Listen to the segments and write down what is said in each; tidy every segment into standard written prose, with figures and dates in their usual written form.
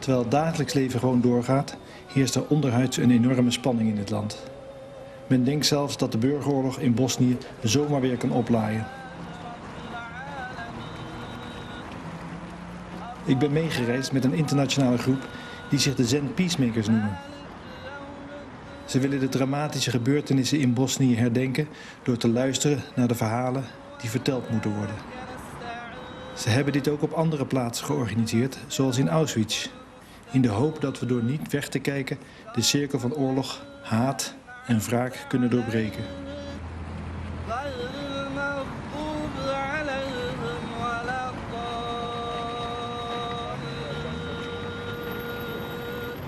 Terwijl het dagelijks leven gewoon doorgaat, heerst er onderhuids een enorme spanning in het land. Men denkt zelfs dat de burgeroorlog in Bosnië zomaar weer kan oplaaien. Ik ben meegereisd met een internationale groep die zich de Zen Peacemakers noemen. Ze willen de dramatische gebeurtenissen in Bosnië herdenken door te luisteren naar de verhalen die verteld moeten worden. Ze hebben dit ook op andere plaatsen georganiseerd, zoals in Auschwitz, in de hoop dat we door niet weg te kijken de cirkel van oorlog, haat en wraak kunnen doorbreken.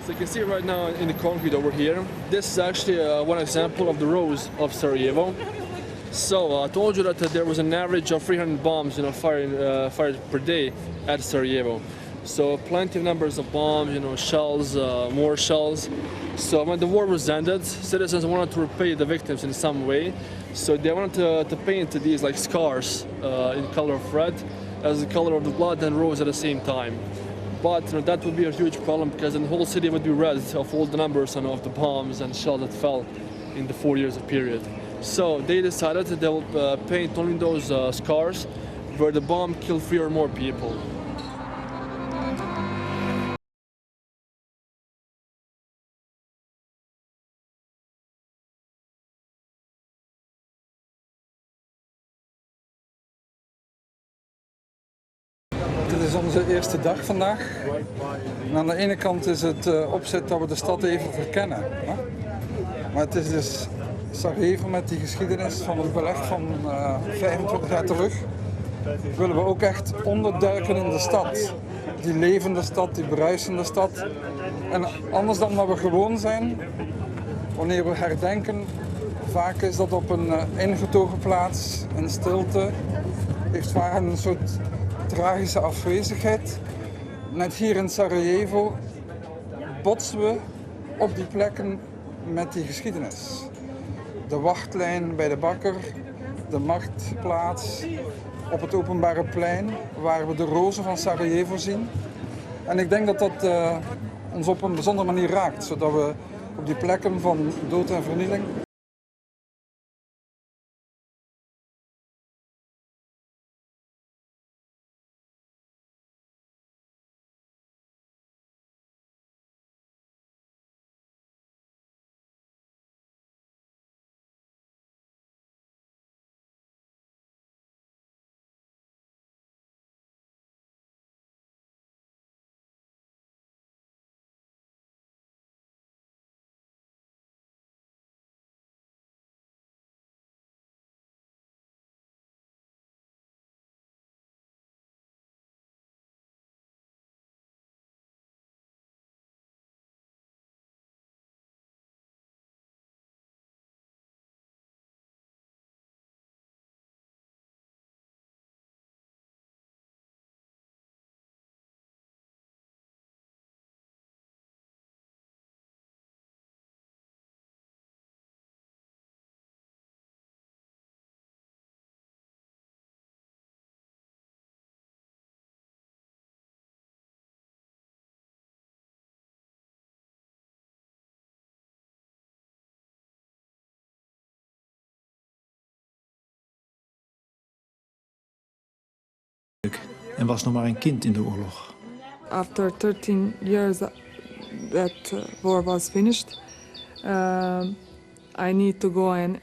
So you can see right now in the concrete over here, this is actually one example of the rows of Sarajevo. So I told you that there was an average of 300 bombs, fired per day at Sarajevo. So plenty of numbers of bombs, shells, more shells. So when the war was ended, citizens wanted to repay the victims in some way. So they wanted to paint these like scars in color of red as the color of the blood and rose at the same time. But that would be a huge problem because then the whole city would be red of all the numbers of the bombs and shells that fell in the 4 years of period. So they decided that they will paint only those scars where the bomb killed 3 or more people. Dit is onze eerste dag vandaag. En aan de ene kant is het opzet dat we de stad even verkennen. Hè? Maar het is dus Sarajevo met die geschiedenis van het beleg van 25 jaar terug. Willen we ook echt onderduiken in de stad. Die levende stad, die bruisende stad. En anders dan dat we gewoon zijn, wanneer we herdenken, vaak is dat op een ingetogen plaats, in stilte. Heeft vaak een soort tragische afwezigheid. Net hier in Sarajevo botsen we op die plekken met die geschiedenis. De wachtlijn bij de bakker, de marktplaats, op het openbare plein waar we de rozen van Sarajevo zien. En ik denk dat dat ons op een bijzondere manier raakt, zodat we op die plekken van dood en vernieling en was nog maar een kind in de oorlog. After 13 years that war was finished, I need to go and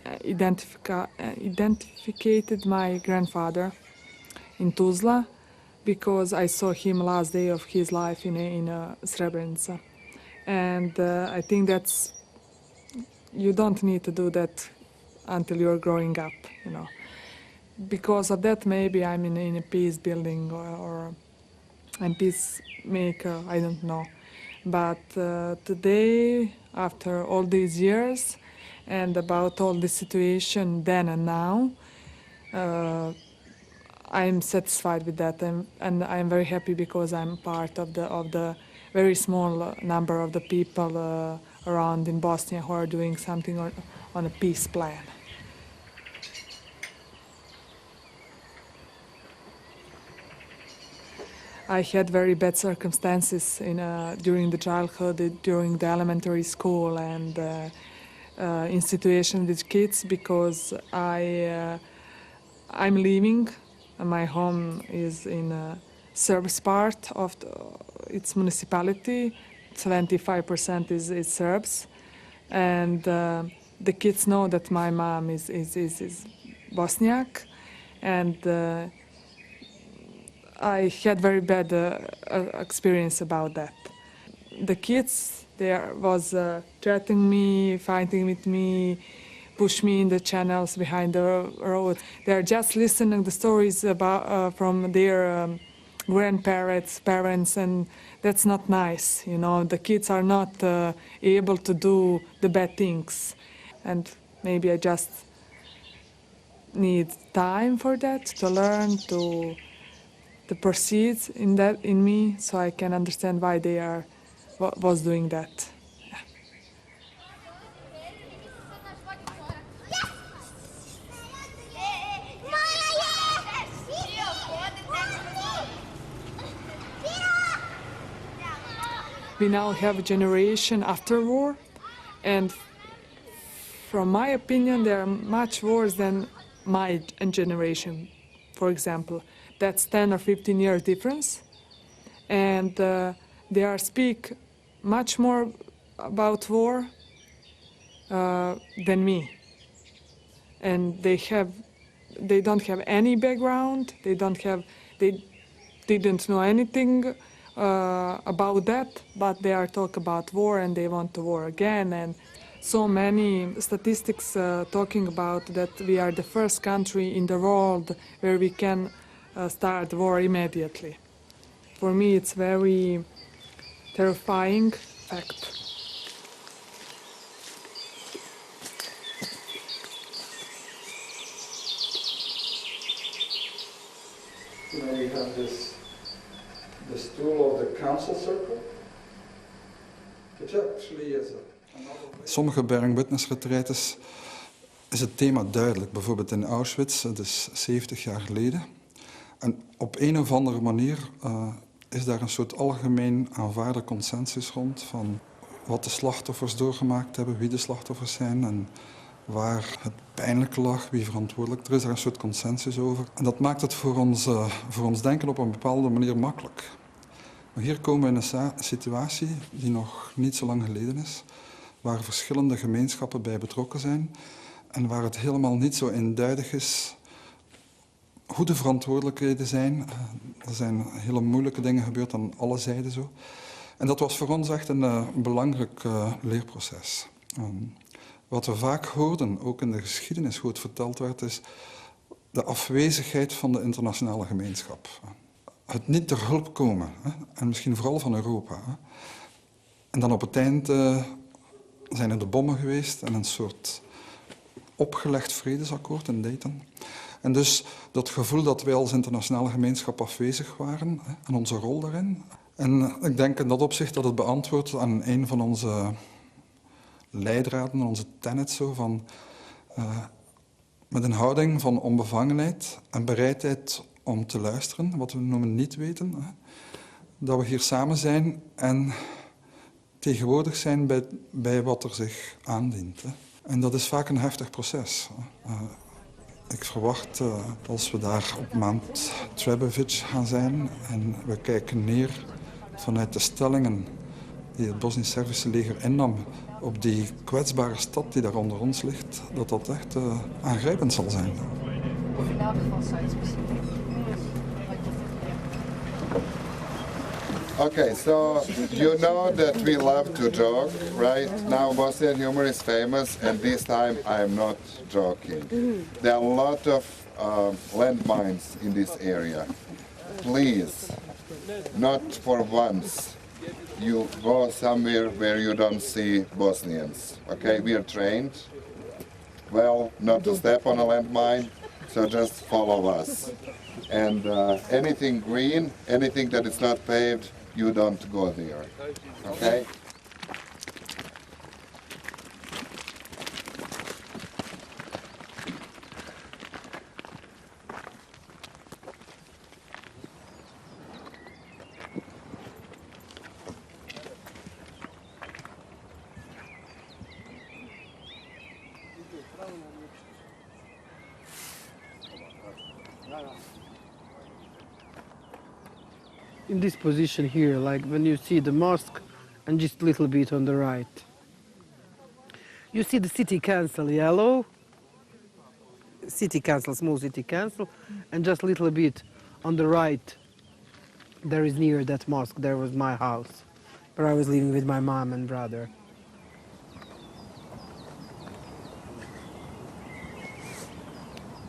identificated my grandfather in Tuzla because I saw him last day of his life in Srebrenica. And I think you don't need to do that until you're growing up, Because of that, maybe I'm in a peace building or I'm peacemaker, I don't know. But today, after all these years and about all the situation then and now, I'm satisfied with that, and I'm very happy because I'm part of the very small number of the people around in Bosnia who are doing something on a peace plan. I had very bad circumstances during the childhood, during the elementary school, and in situation with kids, because I'm leaving. My home is in a Serbs part of its municipality. 75% is Serbs, and the kids know that my mom is Bosniak, and I had very bad experience about that. The kids there was threatening me, fighting with me, push me in the channels behind the road. They're just listening the stories about from their grandparents, parents, and that's not nice. You know, the kids are not able to do the bad things, and maybe I just need time for that to learn to proceed in me, so I can understand why they was doing that. We now have a generation after war, and from my opinion, they are much worse than my generation, for example. That's 10 or 15 years difference, and they speak much more about war than me. And they don't have any background. They didn't know anything about that, but they are talk about war and they want the war again. And so many statistics talking about that we are the first country in the world where we can start war immediately. For me, it's very terrifying fact. You know, we have this tool of the council circle, which actually is sommige bearing witness retraites is het thema duidelijk. Bijvoorbeeld in Auschwitz, dat is 70 jaar geleden. En op een of andere manier is daar een soort algemeen aanvaarde consensus rond van wat de slachtoffers doorgemaakt hebben, wie de slachtoffers zijn en waar het pijnlijk lag, wie verantwoordelijk. Er is daar een soort consensus over. En dat maakt het voor ons denken op een bepaalde manier makkelijk. Maar hier komen we in een situatie die nog niet zo lang geleden is, waar verschillende gemeenschappen bij betrokken zijn en waar het helemaal niet zo eenduidig is hoe de verantwoordelijkheden zijn. Er zijn hele moeilijke dingen gebeurd aan alle zijden zo. En dat was voor ons echt een belangrijk leerproces. Wat we vaak hoorden, ook in de geschiedenis, hoe het verteld werd, is de afwezigheid van de internationale gemeenschap. Het niet ter hulp komen, en misschien vooral van Europa. En dan op het eind zijn er de bommen geweest en een soort opgelegd vredesakkoord in Dayton. En dus dat gevoel dat wij als internationale gemeenschap afwezig waren en onze rol daarin. En ik denk in dat opzicht dat het beantwoordt aan een van onze leidraden, onze tenets, zo van, met een houding van onbevangenheid en bereidheid om te luisteren, wat we noemen niet weten. Dat we hier samen zijn en tegenwoordig zijn bij wat er zich aandient. En dat is vaak een heftig proces. Ik verwacht als we daar op maand Srebrenica gaan zijn en we kijken neer vanuit de stellingen die het Bosnisch-Servische leger innam op die kwetsbare stad die daar onder ons ligt, dat dat echt aangrijpend zal zijn. Okay, so you know that we love to joke, right? Now Bosnian humor is famous, and this time I am not joking. There are a lot of landmines in this area. Please, not for once, you go somewhere where you don't see Bosnians. Okay, we are trained, well, not to step on a landmine, so just follow us. And anything green, anything that is not paved, you don't go there, okay? In this position here, like when you see the mosque and just a little bit on the right. You see the city council yellow, city council, small city council, and just a little bit on the right, there is near that mosque, there was my house, where I was living with my mom and brother.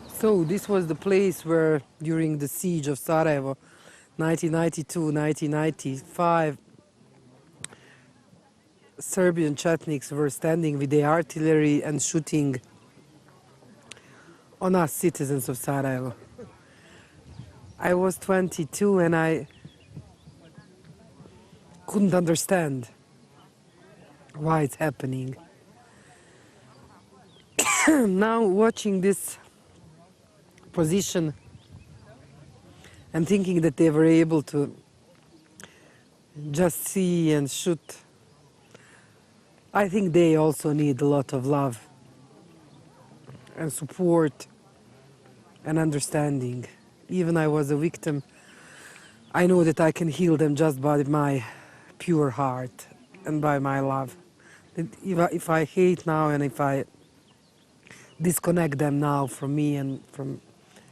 So this was the place where during the siege of Sarajevo, 1992-1995, Serbian Chetniks were standing with the artillery and shooting on us citizens of Sarajevo. I was 22 and I couldn't understand why it's happening. Now watching this position and thinking that they were able to just see and shoot, I think they also need a lot of love and support and understanding. Even I was a victim, I know that I can heal them just by my pure heart and by my love. If I hate now and if I disconnect them now from me and from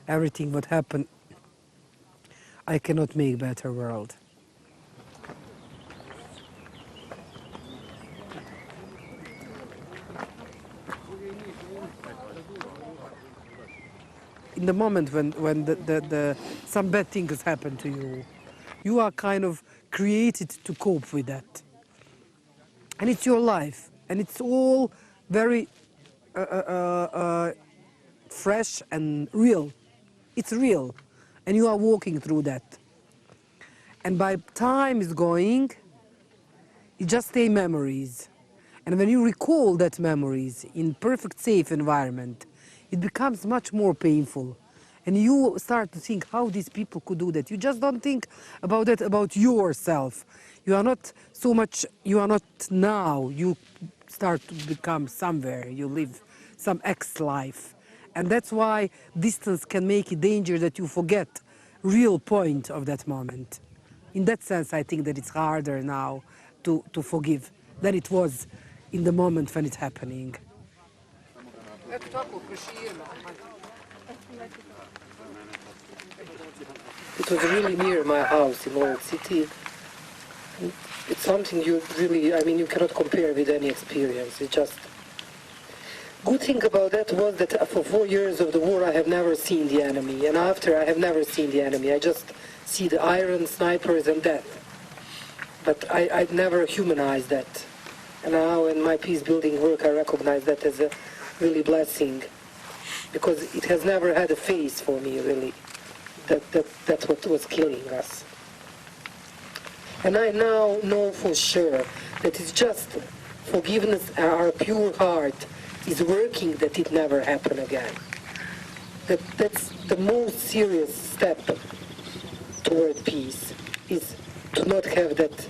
everything what happened, I cannot make a better world. In the moment when some bad things happen to you, you are kind of created to cope with that. And it's your life, and it's all very fresh and real. It's real, and you are walking through that. And by time is going, it just stay memories. And when you recall that memories in perfect safe environment, it becomes much more painful. And you start to think how these people could do that. You just don't think about that, about yourself. You are not so much, you are not now. You start to become somewhere. You live some ex-life. And that's why distance can make it danger that you forget real point of that moment. In that sense, I think that it's harder now to forgive than it was in the moment when it's happening. It was really near my house in Old City. It's something you really, I mean, you cannot compare with any experience. It's just... Good thing about that was that for 4 years of the war I have never seen the enemy, and after I have never seen the enemy. I just see the iron snipers and death. But I've never humanized that. And now in my peace building work I recognize that as a really blessing, because it has never had a face for me really. That's what was killing us. And I now know for sure that it's just forgiveness, our pure heart is working, that it never happen again. That's the most serious step toward peace, is to not have that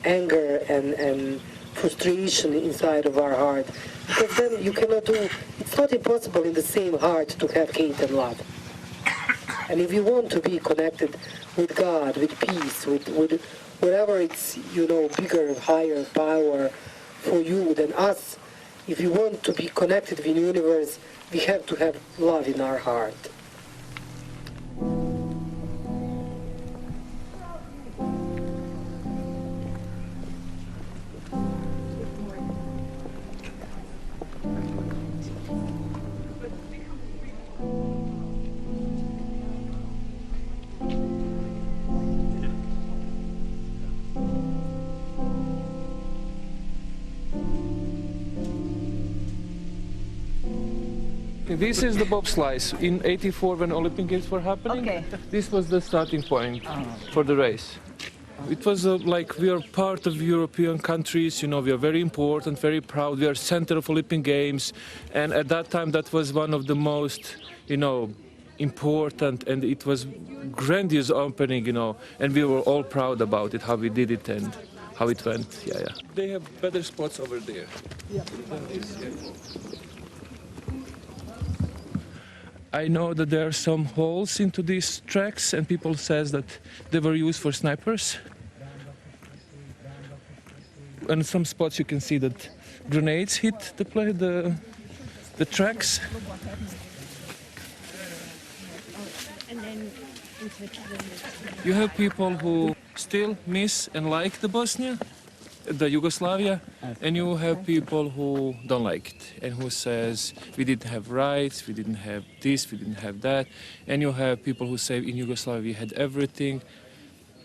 anger and frustration inside of our heart. Because then you cannot do, it's not impossible in the same heart to have hate and love. And if you want to be connected with God, with peace, with whatever it's, you know, bigger, higher power for you than us, if you want to be connected with the universe, we have to have love in our heart. This is the bobsleighs. In '84, when Olympic Games were happening, this was the starting point for the race. It was like we are part of European countries, you know, we are very important, very proud, we are center of Olympic Games, and at that time that was one of the most, you know, important, and it was grandiose opening, you know, and we were all proud about it, how we did it and how it went, yeah. They have better spots over there. Yeah. I know that there are some holes into these tracks, and people says that they were used for snipers. And in some spots you can see that grenades hit the tracks. You have people who still miss and like the Bosnia, the Yugoslavia, and you have people who don't like it and who says we didn't have rights, we didn't have this, we didn't have that, and you have people who say in Yugoslavia we had everything.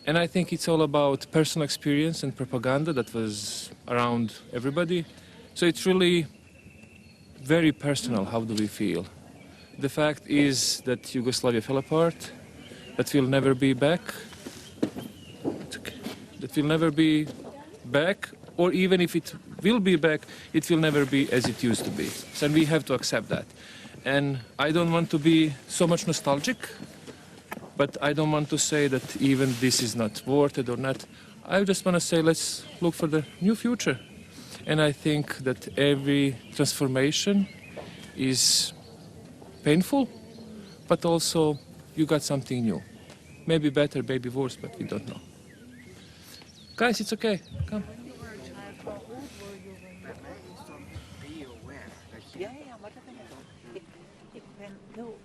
And I think it's all about personal experience and propaganda that was around everybody. So it's really very personal, how do we feel? The fact is that Yugoslavia fell apart, that we'll never be back. It's okay. That we'll never be back, or even if it will be back, it will never be as it used to be. So we have to accept that. And I don't want to be so much nostalgic, but I don't want to say that even this is not worth it or not. I just want to say let's look for the new future. And I think that every transformation is painful, but also you got something new. Maybe better, maybe worse, but we don't know. Guys, it's okay. Come. Ja, maar dat ben ik ook. Ik ben heel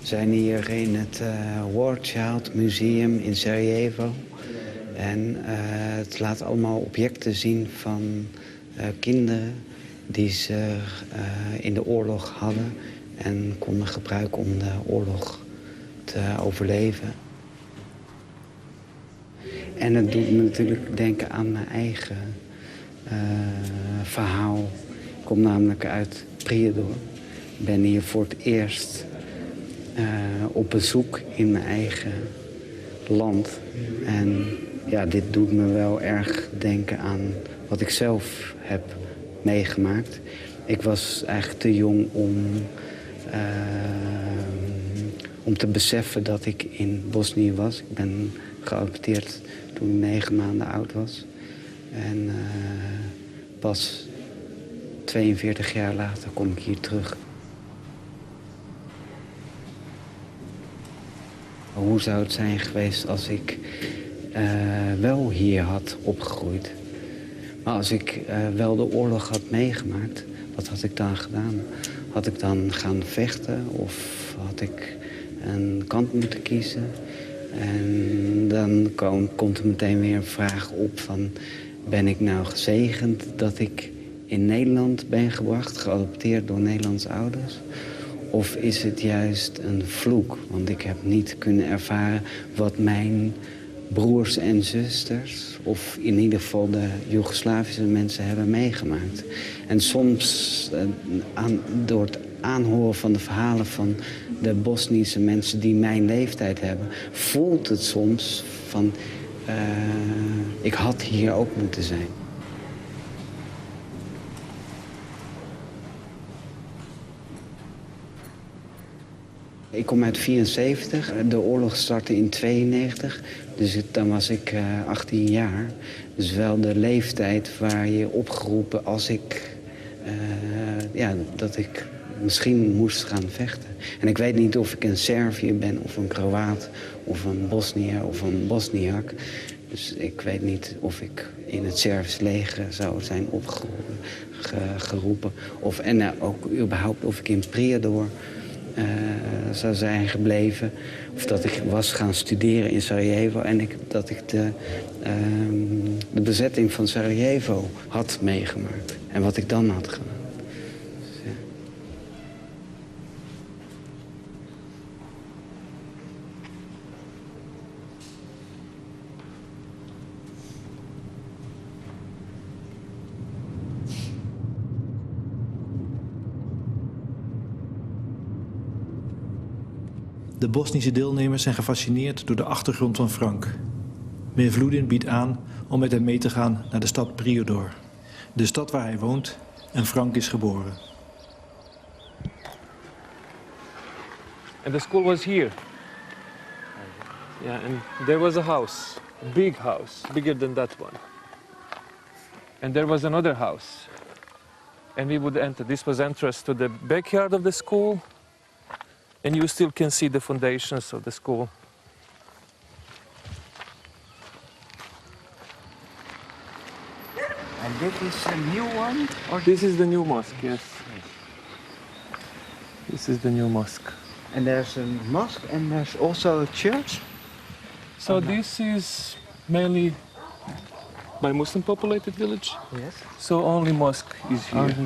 We zijn hier in het War Child Museum in Sarajevo. En het laat allemaal objecten zien van kinderen die ze in de oorlog hadden en konden gebruiken om de oorlog te overleven. En het doet me natuurlijk denken aan mijn eigen verhaal. Ik kom namelijk uit Prijedor. Ik ben hier voor het eerst op bezoek in mijn eigen land. En ja, dit doet me wel erg denken aan wat ik zelf heb meegemaakt. Ik was eigenlijk te jong om te beseffen dat ik in Bosnië was. Ik ben geadopteerd toen ik 9 maanden oud was. En pas 42 jaar later kom ik hier terug. Hoe zou het zijn geweest als ik wel hier had opgegroeid? Maar als ik wel de oorlog had meegemaakt, wat had ik dan gedaan? Had ik dan gaan vechten of had ik een kant moeten kiezen? En dan komt er meteen weer een vraag op van... ben ik nou gezegend dat ik in Nederland ben gebracht, geadopteerd door Nederlandse ouders? Of is het juist een vloek? Want ik heb niet kunnen ervaren wat mijn broers en zusters... of in ieder geval de Joegoslavische mensen hebben meegemaakt. En soms, door het aanhoren van de verhalen van de Bosnische mensen... die mijn leeftijd hebben, voelt het soms van... ik had hier ook moeten zijn. Ik kom uit 74. De oorlog startte in 92. Dus dan was ik 18 jaar. Dus wel de leeftijd waar je opgeroepen als ik... dat ik misschien moest gaan vechten. En ik weet niet of ik een Serviër ben of een Kroaat of een Bosniër of een Bosniak. Dus ik weet niet of ik in het Servische leger zou zijn opgeroepen. En ook überhaupt of ik in Prijedor zou zijn gebleven. Of dat ik was gaan studeren in Sarajevo. En dat ik de bezetting van Sarajevo had meegemaakt. En wat ik dan had gedaan. Dus, ja. De Bosnische deelnemers zijn gefascineerd door de achtergrond van Frank. Mevludin biedt aan om met hem mee te gaan naar de stad Prijedor. De stad waar hij woont en Frank is geboren. And the school was here. Yeah, and there was a house, a big house, bigger than that one. And there was another house. And we would enter. This was entrance to the backyard of the school. And you still can see the foundations of the school. And this is a new one? Or This is the new mosque, yes. This is the new mosque. And there's a mosque and there's also a church? So this is mainly by Muslim populated village. Yes. So only mosque is here.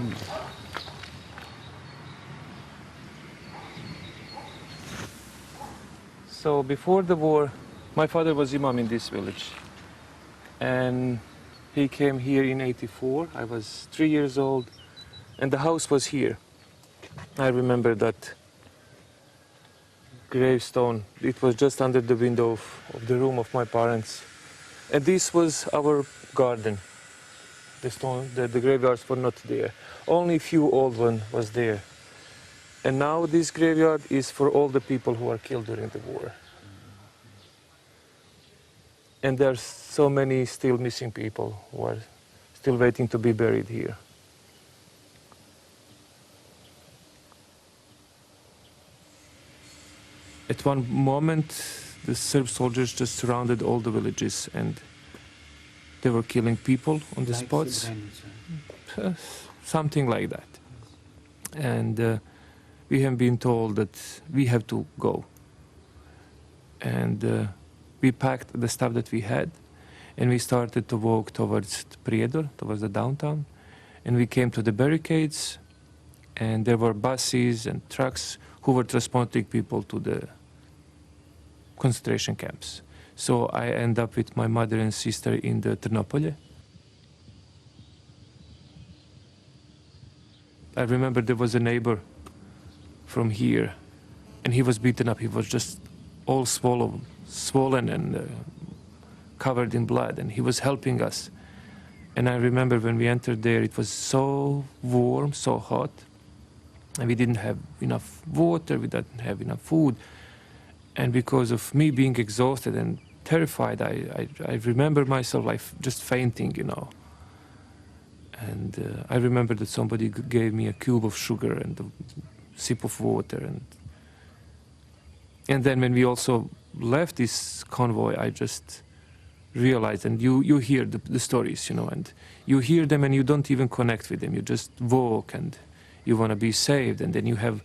So before the war, my father was imam in this village. And he came here in '84. I was 3 years old. And the house was here. I remember that gravestone. It was just under the window of the room of my parents. And this was our garden. The graveyards were not there. Only a few old one was there. And now this graveyard is for all the people who are killed during the war. And there's so many still missing people who are still waiting to be buried here. At one moment, the Serb soldiers just surrounded all the villages and they were killing people on the spots. Something like that. And we have been told that we have to go. And we packed the stuff that we had and we started to walk towards Prijedor, towards the downtown. And we came to the barricades and there were buses and trucks who were transporting people to the concentration camps. So I end up with my mother and sister in the Trnopolje. I remember there was a neighbor from here and he was beaten up. He was just all swollen and covered in blood and he was helping us. And I remember when we entered there, it was so warm, so hot, and we didn't have enough water, we didn't have enough food. And because of me being exhausted and terrified, I remember myself like just fainting, you know. And I remember that somebody gave me a cube of sugar and a sip of water. And then when we also left this convoy, I just realized, and you hear the stories, you know, and you hear them and you don't even connect with them. You just walk and you want to be saved. And then you have,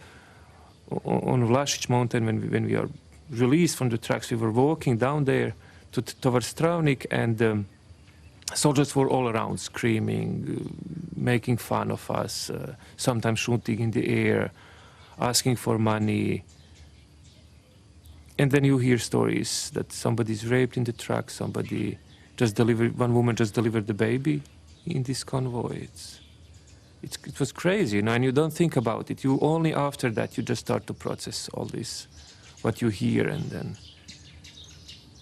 on Vlašić mountain, when we are released from the tracks, we were walking down there towards Travnik, and soldiers were all around, screaming, making fun of us, sometimes shooting in the air, asking for money. And then you hear stories that somebody's raped in the truck, one woman just delivered the baby in this convoy. It was crazy, you know, and you don't think about it. You only after that, you just start to process all this, what you hear, and then,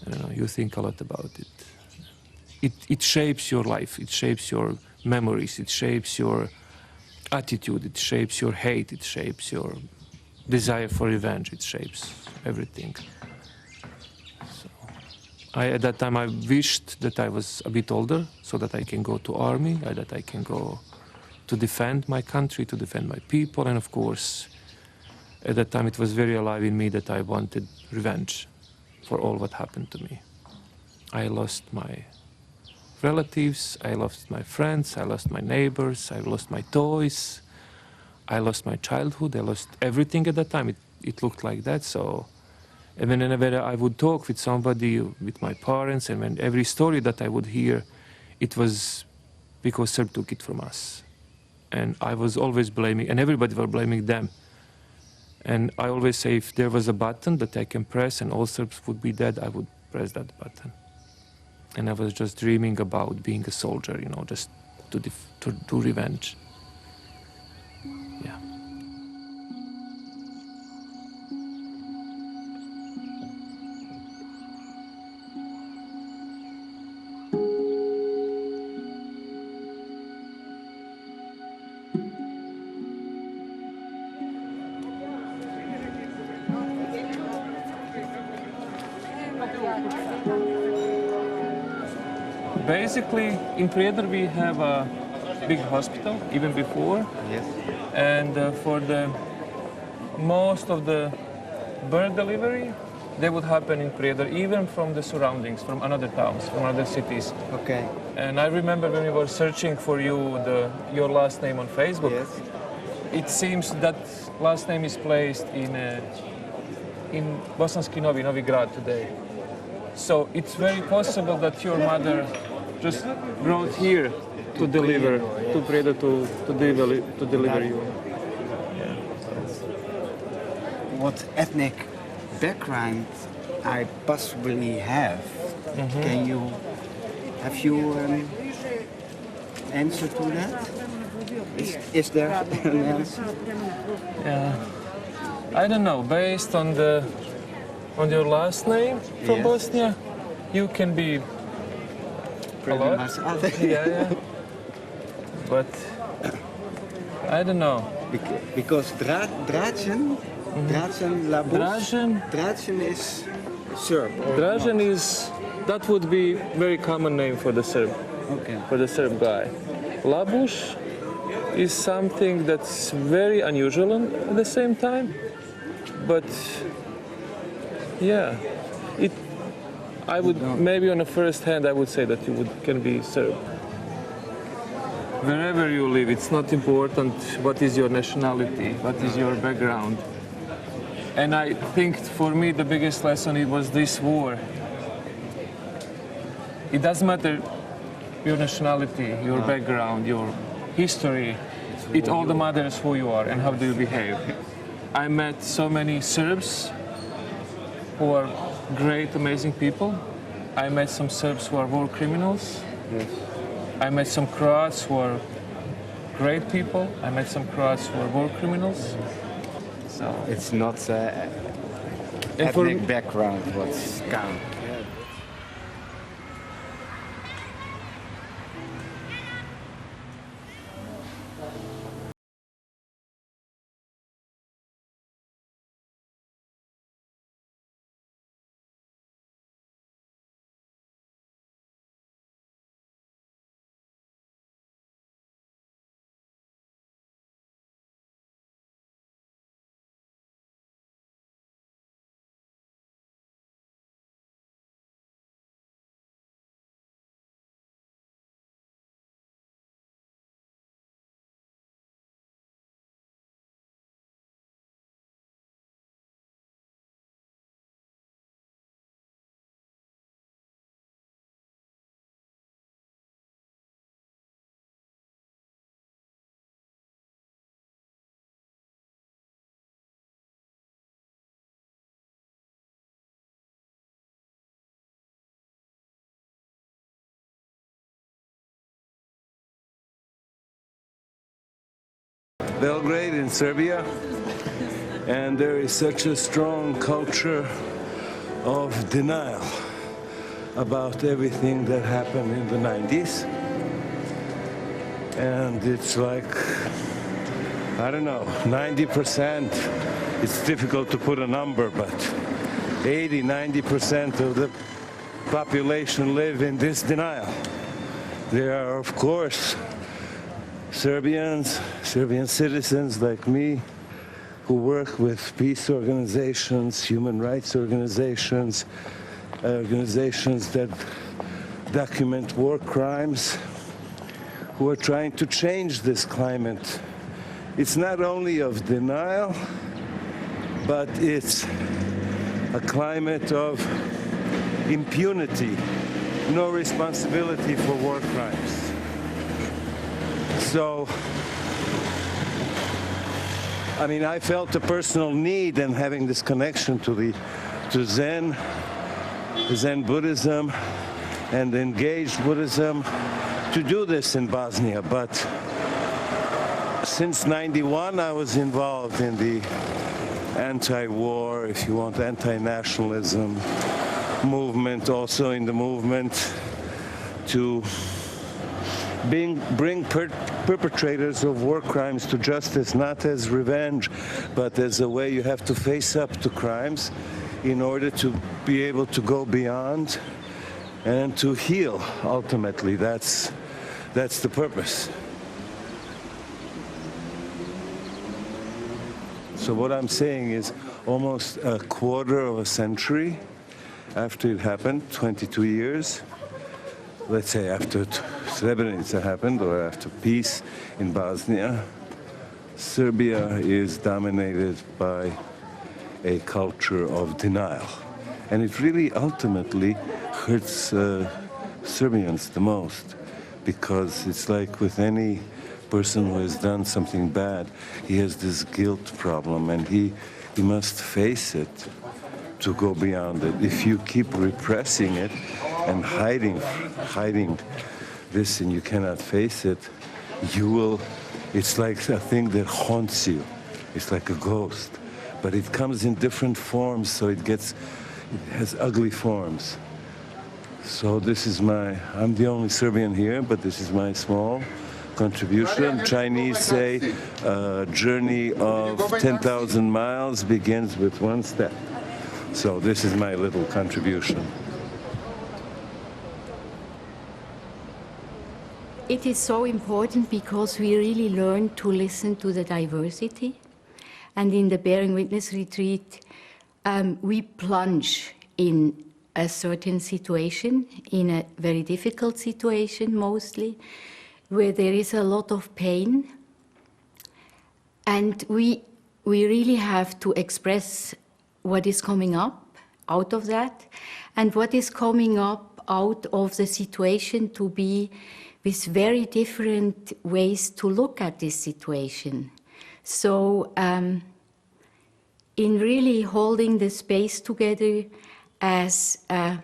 I don't know, you think a lot about it. It shapes your life, it shapes your memories, it shapes your attitude, it shapes your hate, it shapes your desire for revenge, it shapes everything. So, at that time I wished that I was a bit older so that I can go to army, that I can go to defend my country, to defend my people, and of course, at that time it was very alive in me that I wanted revenge for all what happened to me. I lost my relatives, I lost my friends, I lost my neighbors, I lost my toys, I lost my childhood, I lost everything at that time. It looked like that. So, and whenever I would talk with somebody, with my parents, and when every story that I would hear, it was because Serb took it from us. And I was always blaming, and everybody was blaming them. And I always say, if there was a button that I can press and all Serbs would be dead, I would press that button. And I was just dreaming about being a soldier, you know, just to do revenge. Yeah. basically, in Vrede we have a big hospital, even before. Yes. And for the most of the birth delivery, they would happen in Vrede, even from the surroundings, from another towns, from other cities. Okay. And I remember when we were searching for you, your last name on Facebook. Yes. It seems that last name is placed in Bosanski Novi Grad today. So it's very possible that your mother just brought here to deliver, to Vrede to deliver you. Yeah. What ethnic background I possibly have? Have you answer to that? Is there an answer? Yeah. I don't know. Based on your last name from Yes. Bosnia, you can be a lot. Yeah. But I don't know. Because Dražen is Serb. Dražen that would be very common name for the Serb. Okay. For the Serb guy. Labuš is something that's very unusual at the same time. But yeah, I would maybe on the first hand I would say that you can be Serb. Wherever you live, it's not important what is your nationality, what is your background. And I think for me the biggest lesson it was this war. It doesn't matter your nationality, your background, your history. It all matters who you are and how do you behave. I met so many Serbs who are great, amazing people. I met some Serbs who are war criminals. Yes. I met some Croats who are great people. I met some Croats who are war criminals. So It's not And for- ethnic background what's count. Belgrade in Serbia, and there is such a strong culture of denial about everything that happened in the 90s. And it's like, I don't know, 90%, it's difficult to put a number, but 80-90% of the population live in this denial. There are, of course, Serbian citizens like me who work with peace organizations, human rights organizations, organizations that document war crimes, who are trying to change this climate. It's not only of denial, but it's a climate of impunity, no responsibility for war crimes. So, I mean, I felt a personal need in having this connection to Zen Buddhism and engaged Buddhism to do this in Bosnia. But since '91, I was involved in the anti-war, if you want, anti-nationalism movement, also in the movement to bring perpetrators of war crimes to justice, not as revenge, but as a way you have to face up to crimes in order to be able to go beyond and to heal. Ultimately, that's the purpose. So what I'm saying is almost a quarter of a century after it happened, 22 years, let's say after Srebrenica happened or after peace in Bosnia, Serbia is dominated by a culture of denial. And it really ultimately hurts Serbians the most, because it's like with any person who has done something bad, he has this guilt problem, and he must face it to go beyond it. If you keep repressing it and hiding this, and you cannot face it, it's like a thing that haunts you. It's like a ghost, but it comes in different forms, so it has ugly forms. So I'm the only Serbian here, but this is my small contribution. Chinese say a journey of 10,000 miles begins with one step. So this is my little contribution. It is so important because we really learn to listen to the diversity. And in the Bearing Witness retreat, we plunge in a certain situation, in a very difficult situation mostly, where there is a lot of pain. And we really have to express what is coming up out of that, and what is coming up out of the situation to be with very different ways to look at this situation. So in really holding the space together as a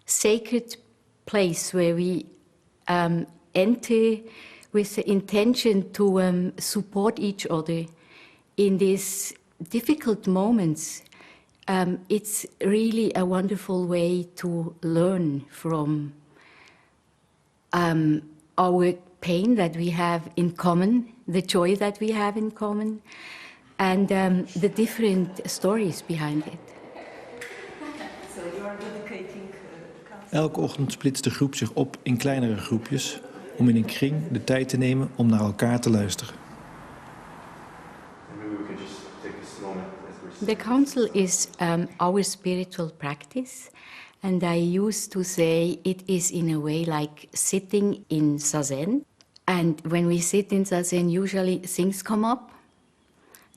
sacred place where we enter with the intention to support each other in these difficult moments, it's really a wonderful way to learn from our pain that we have in common, the joy that we have in common, and the different stories behind it. Elke ochtend splitst de groep zich op in kleinere groepjes om in een kring de tijd te nemen om naar elkaar te luisteren. The council is our spiritual practice, and I used to say it is in a way like sitting in zazen. And when we sit in zazen, usually things come up,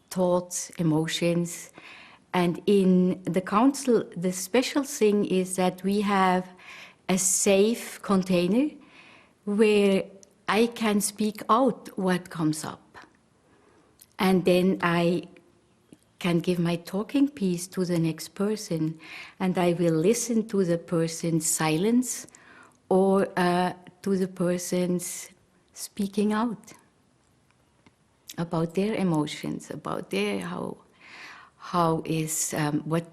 thoughts, emotions. And in the council, the special thing is that we have a safe container where I can speak out what comes up. And then I can give my talking piece to the next person, and I will listen to the person's silence or to the person's speaking out about their emotions, about their how is what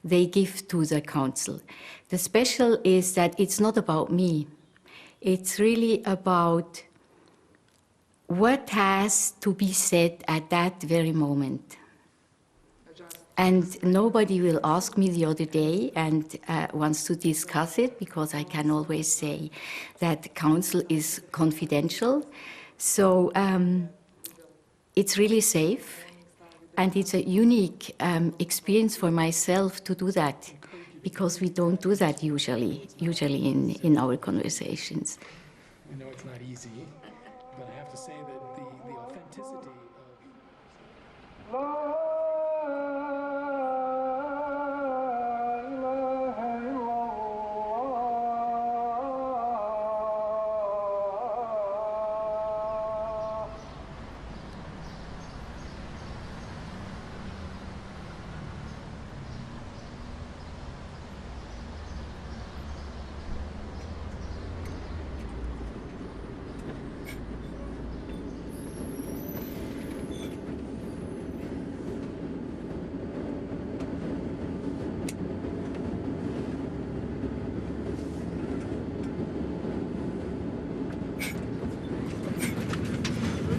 they give to the council. The special is that it's not about me. It's really about what has to be said at that very moment. And nobody will ask me the other day and wants to discuss it, because I can always say that council is confidential. So it's really safe, and it's a unique experience for myself to do that, because we don't do that usually in our conversations. I know it's not easy, but I have to say that the authenticity of...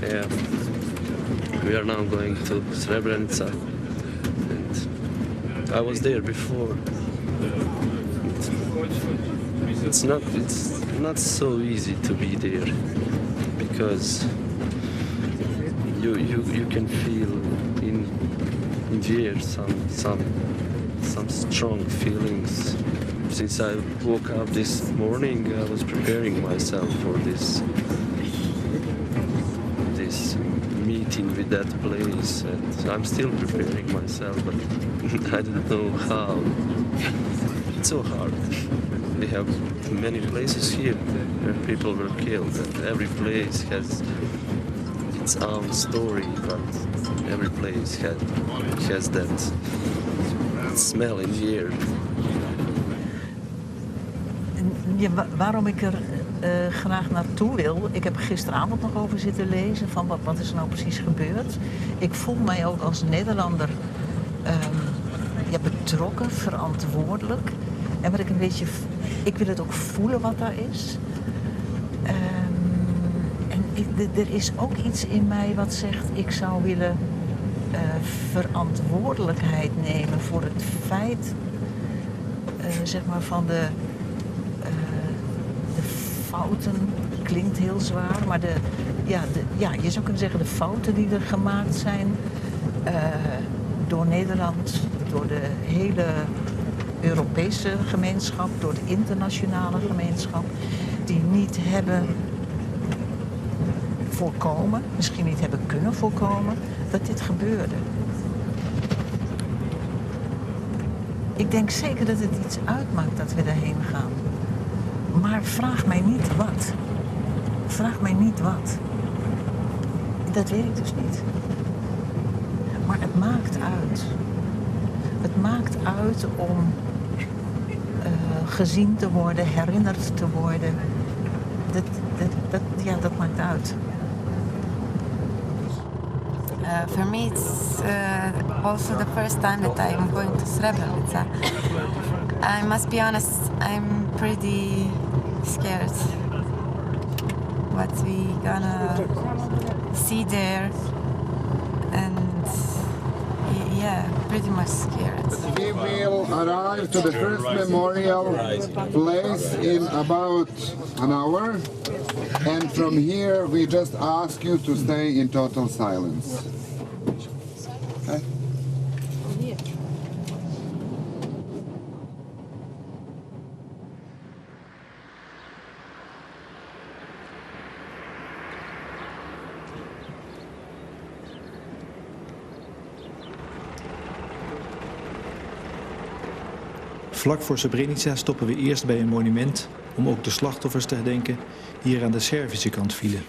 Yeah, we are now going to Srebrenica, and I was there before. it's not so easy to be there, because you can feel in the air some strong feelings. Since I woke up this morning, I was preparing myself for this meeting with that place, and I'm still preparing myself, but I don't know how. It's so hard. We have many places here where people were killed, and every place has its own story, but every place has that smell in the air. Ja, waarom ik er graag naartoe wil, ik heb gisteravond nog over zitten lezen van wat is er nou precies gebeurd. Ik voel mij ook als Nederlander betrokken, verantwoordelijk. En wat ik een beetje, ik wil het ook voelen wat daar is. Er is ook iets in mij wat zegt, ik zou willen verantwoordelijkheid nemen voor het feit, zeg maar, van de fouten, klinkt heel zwaar, maar je zou kunnen zeggen de fouten die er gemaakt zijn door Nederland, door de hele Europese gemeenschap, door de internationale gemeenschap, die niet hebben voorkomen, misschien niet hebben kunnen voorkomen, dat dit gebeurde. Ik denk zeker dat het iets uitmaakt dat we daarheen gaan. Maar vraag mij niet wat. Vraag mij niet wat. Dat weet ik dus niet. Maar het maakt uit. Het maakt uit om gezien te worden, herinnerd te worden. Dat maakt uit. For me, it's also the first time that I'm going to Srebrenica. I must be honest, I'm pretty scared what we gonna see there, and pretty much scared. We will arrive to the first memorial place in about an hour, and from here we just ask you to stay in total silence. Okay? Vlak voor Srebrenica stoppen we eerst bij een monument om ook de slachtoffers te herdenken die hier aan de Servische kant vielen.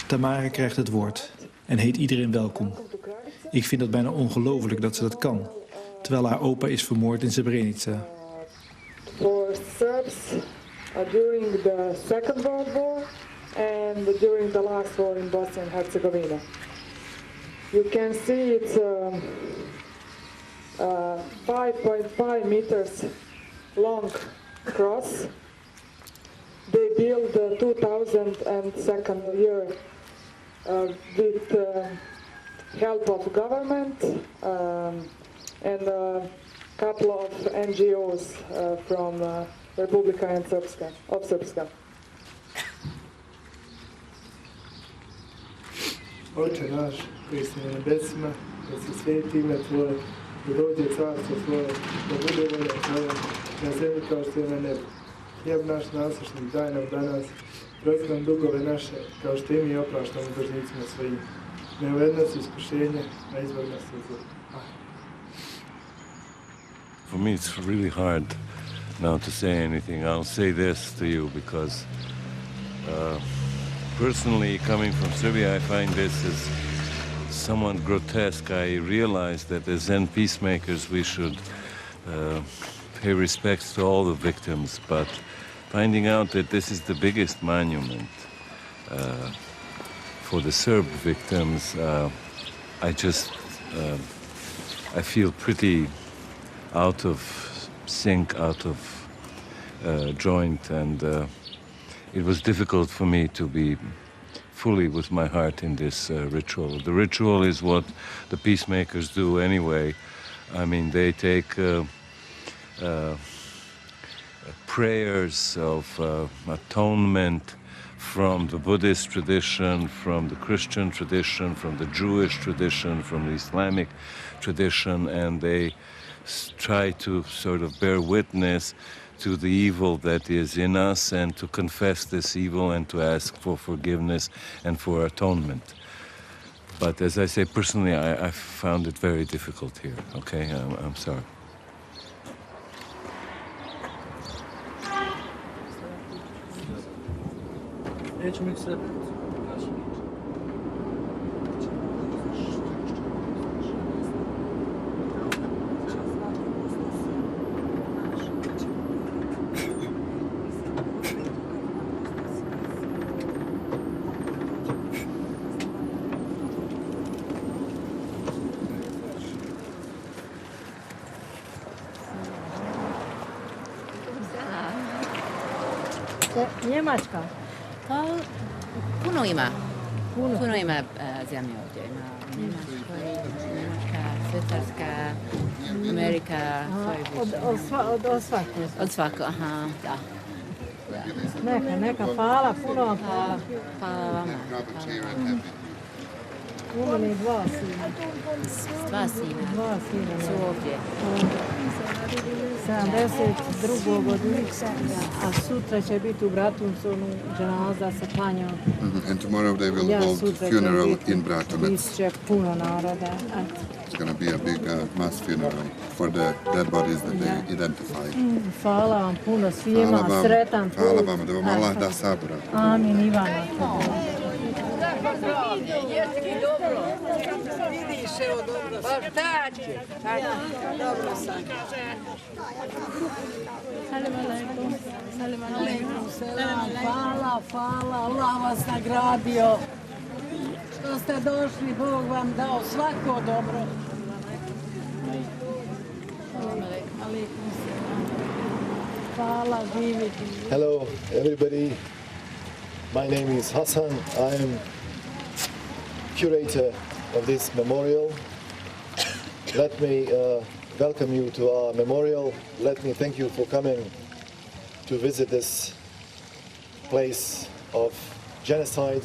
Tamara krijgt het woord en heet iedereen welkom. Ik vind het bijna ongelooflijk dat ze dat kan, terwijl haar opa is vermoord in Srebrenica. For Serbs during the Second World War and during the last war in Bosnia and Herzegovina. You can see it's 5.5 meters long cross. They built the 2002 year with help of government and a couple of NGOs from Republika and Srpska. Oče naš, koji si na nebesima, da se sveti ime Tvoje, da dođe carstvo Tvoje, da bude volja Tvoja, na zemlji kao što je na nebu. Hljeb naš nasušni daj nam danas, prosti nam dugove naše, kao što i mi opraštamo dužnicima svojim. Ne uvedi nas u iskušenje, a izbavi nas od zla. For me, it's really hard now to say anything. I'll say this to you because personally, coming from Serbia, I find this is somewhat grotesque. I realize that as Zen Peacemakers, we should pay respects to all the victims, but finding out that this is the biggest monument for the Serb victims, I feel pretty out of sync, out of joint, and it was difficult for me to be fully with my heart in this ritual. The ritual is what the peacemakers do anyway. I mean, they take prayers of atonement from the Buddhist tradition, from the Christian tradition, from the Jewish tradition, from the Islamic tradition, and they try to sort of bear witness to the evil that is in us and to confess this evil and to ask for forgiveness and for atonement. But as I say, personally, I found it very difficult here, okay? I'm sorry. Njemačka? Pa, puno ima. Puno ima zemlje ovdje. Ima Njemačka, Švicarska, Amerika. Od svakog? Od svakog, aha, da. Neka, hvala, puno. Hvala vama. Imam i dva sina. Dva sina su ovdje. 72. odliča, a sutra će biti u Bratunsonu dženaza sa klanjom. And tomorrow they will hold funeral in Bratunac. Biće puno naroda. It's going to be a big mass funeral for the dead bodies that they identified. Hvala vam puno svima, sretan put. Hvala vam, da vam Allah da sabora. Amin, Ivana. Jesi ti dobro? Vidiš, evo dobro. Pa šta će? Dobro sam. Salam alaikum. Salam alaikum. Hvala, Allah vas nagradio. Što ste došli, Bog vam dao svako dobro. Alaikum salam. Hvala, živjeti. Hello, everybody. My name is Hassan. I am curator of this memorial. Let me welcome you to our memorial. Let me thank you for coming to visit this place of genocide.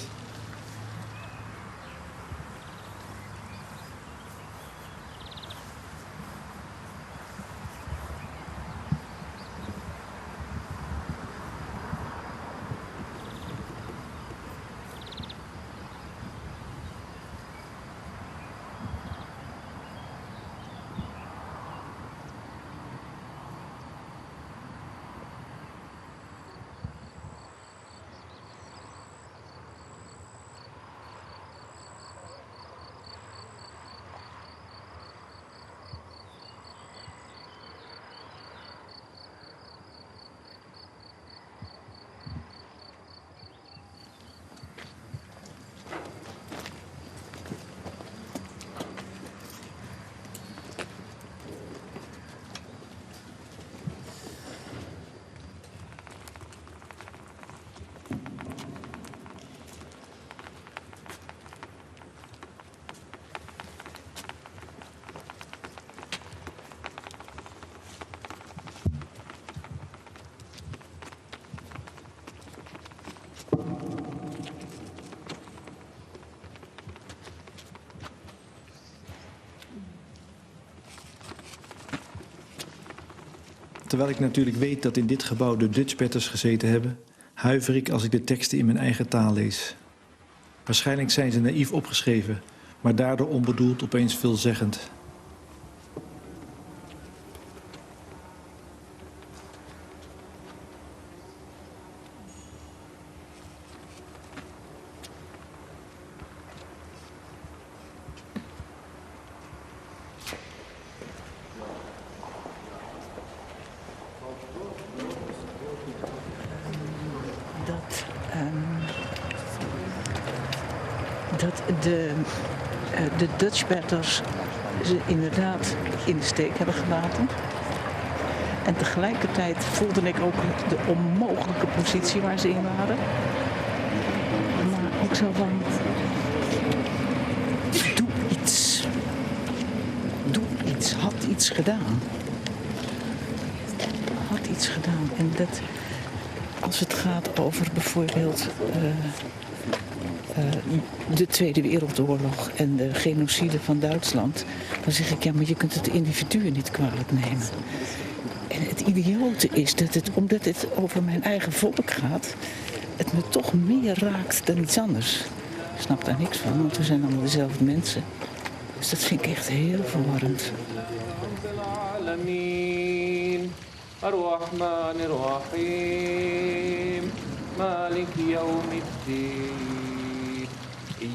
Terwijl ik natuurlijk weet dat in dit gebouw de Dutchbatters gezeten hebben, huiver ik als ik de teksten in mijn eigen taal lees. Waarschijnlijk zijn ze naïef opgeschreven, maar daardoor onbedoeld opeens veelzeggend. Dat de Dutchbatters ze inderdaad in de steek hebben gelaten. En tegelijkertijd voelde ik ook de onmogelijke positie waar ze in waren. Maar ook zo van, doe iets. Doe iets, had had iets gedaan. Had iets gedaan. En dat, als het gaat over bijvoorbeeld de Tweede Wereldoorlog en de genocide van Duitsland, dan zeg ik, ja, maar je kunt het individuen niet kwalijk nemen. En het idiote is dat omdat het over mijn eigen volk gaat, het me toch meer raakt dan iets anders. Ik snap daar niks van, want we zijn allemaal dezelfde mensen. Dus dat vind ik echt heel verwarrend.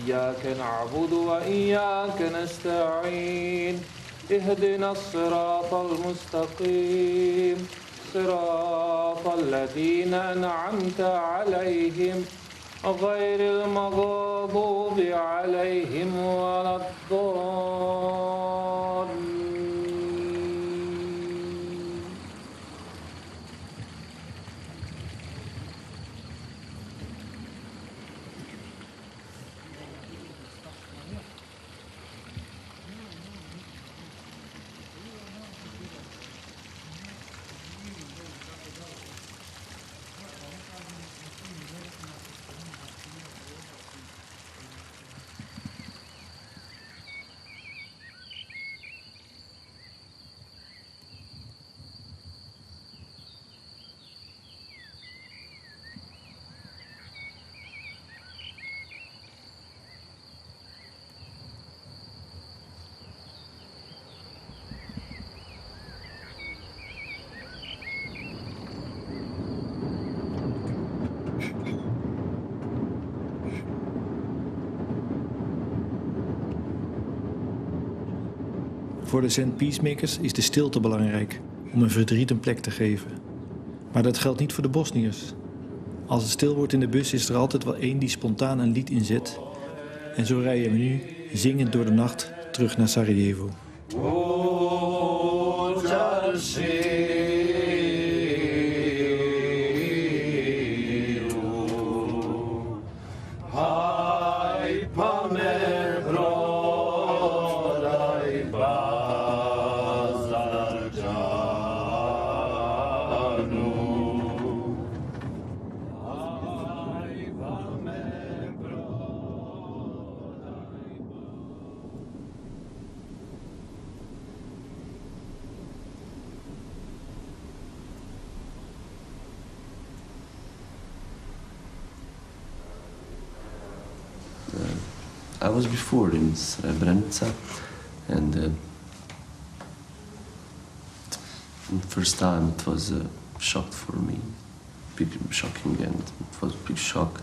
إياك نعبد وإياك نستعين اهدنا الصراط المستقيم صراط الذين أنعمت عليهم غير المغضوب عليهم ولا الضالين. Voor de Zen Peacemakers is de stilte belangrijk om hun verdriet een plek te geven. Maar dat geldt niet voor de Bosniërs. Als het stil wordt in de bus is er altijd wel één die spontaan een lied inzet. En zo rijden we nu, zingend door de nacht, terug naar Sarajevo. I was before in Srebrenica, and the first time it was a shock for me, big shocking, and it was a big shock,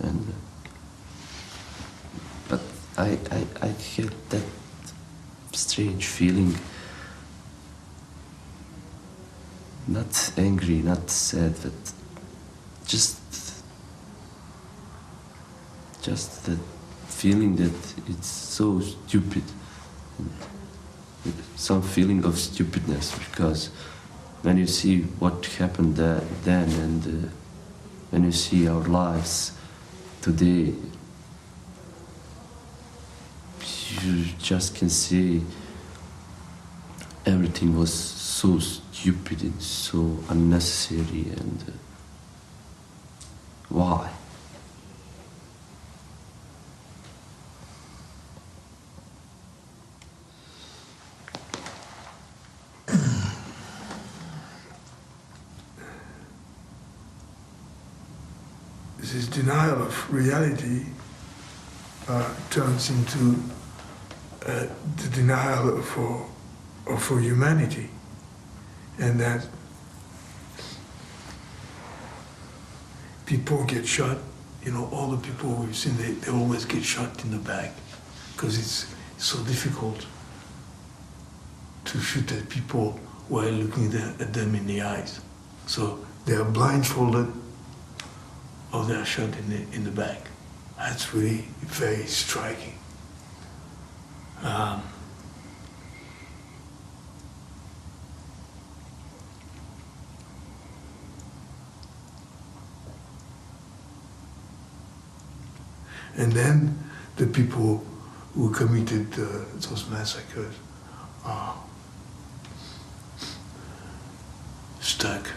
and but I had that strange feeling, not angry, not sad, but just that feeling that it's so stupid, some feeling of stupidness, because when you see what happened then and when you see our lives today, you just can say everything was so stupid and so unnecessary, and why? This denial of reality turns into the denial for humanity, and that people get shot. You know, all the people we've seen, they always get shot in the back because it's so difficult to shoot at people while looking at them in the eyes. So they are blindfolded, or they are shot in the back. That's really very striking. And then the people who committed those massacres stuck,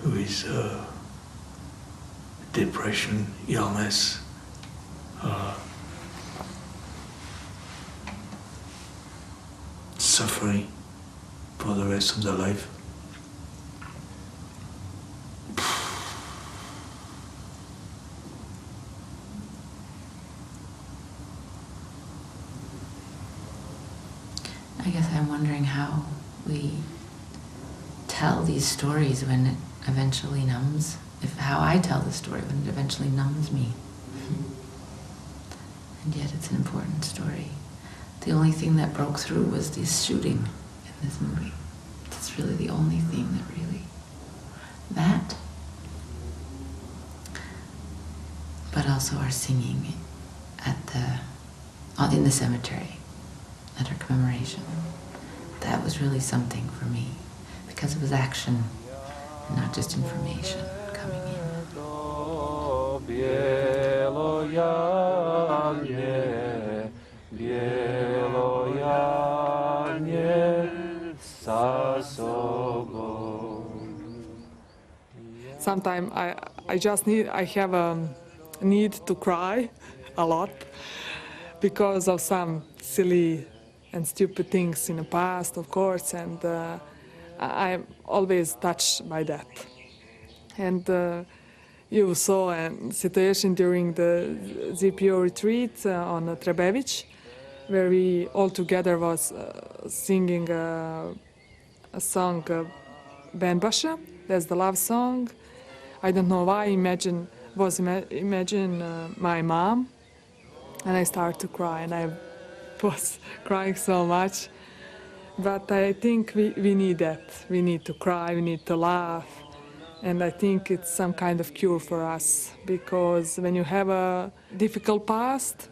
who is depression, illness, suffering for the rest of their life. I guess I'm wondering how we tell these stories when it eventually numbs, how I tell the story when it eventually numbs me. And yet it's an important story. The only thing that broke through was this shooting in this movie. That's really the only thing that really, that. But also our singing in the cemetery at our commemoration. That was really something for me, because it was action, and not just information coming in. Sometimes I have a need to cry a lot because of some silly and stupid things in the past, of course, and I'm always touched by that. And you saw a situation during the ZPO retreat on Trebević, where we all together was singing a song, Benbaša, that's the love song. I don't know why, imagine my mom, and I started to cry, and I was crying so much. But I think we need that. We need to cry, we need to laugh, and I think it's some kind of cure for us, because when you have a difficult past,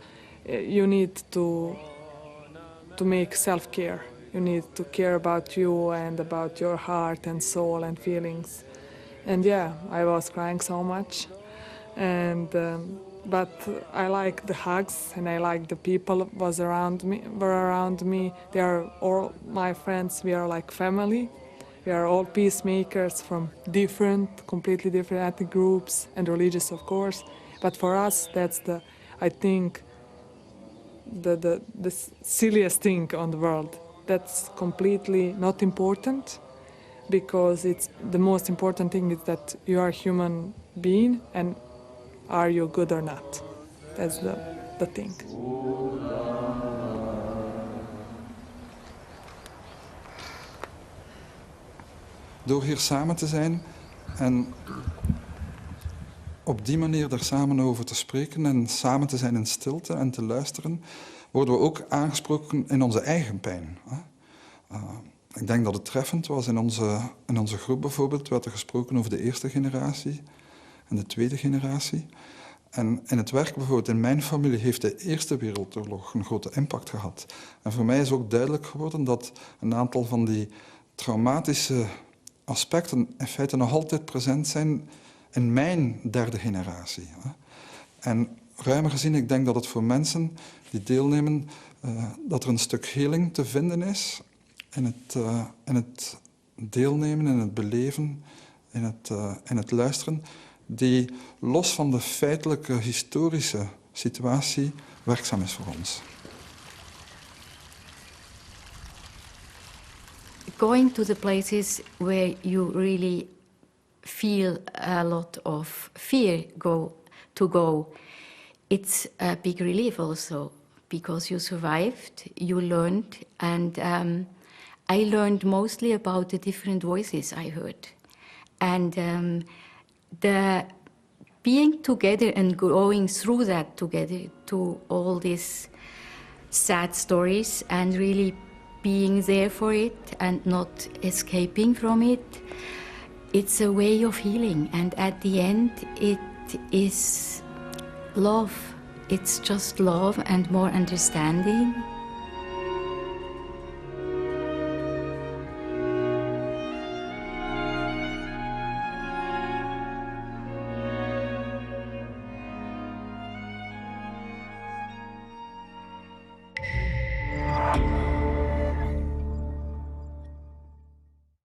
you need to make self-care. You need to care about you and about your heart and soul and feelings. And yeah, I was crying so much, and but I like the hugs, and I like the people were around me. They are all my friends. We are like family. We are all peacemakers from completely different ethnic groups and religious, of course. But for us, that's I think, the silliest thing on the world. That's completely not important, because it's the most important thing is that you are a human being, and are you good or not? That's the thing. Door hier samen te zijn en op die manier daar samen over te spreken en samen te zijn in stilte en te luisteren, worden we ook aangesproken in onze eigen pijn. Ik denk dat het treffend was. In onze groep bijvoorbeeld werd er gesproken over de eerste generatie en de tweede generatie. En in het werk bijvoorbeeld in mijn familie heeft de Eerste Wereldoorlog een grote impact gehad. En voor mij is ook duidelijk geworden dat een aantal van die traumatische aspecten in feite nog altijd present zijn in mijn derde generatie. En ruimer gezien, ik denk dat het voor mensen die deelnemen, dat er een stuk heling te vinden is in het deelnemen, in het beleven, in het luisteren, die los van de feitelijke historische situatie werkzaam is voor ons. Going to the places where you really feel a lot of fear to go, it's a big relief also, because you survived, you learned, and I learned mostly about the different voices I heard. And the being together and going through that together to all these sad stories and really being there for it and not escaping from it, it's a way of healing. And at the end, it is love. It's just love and more understanding.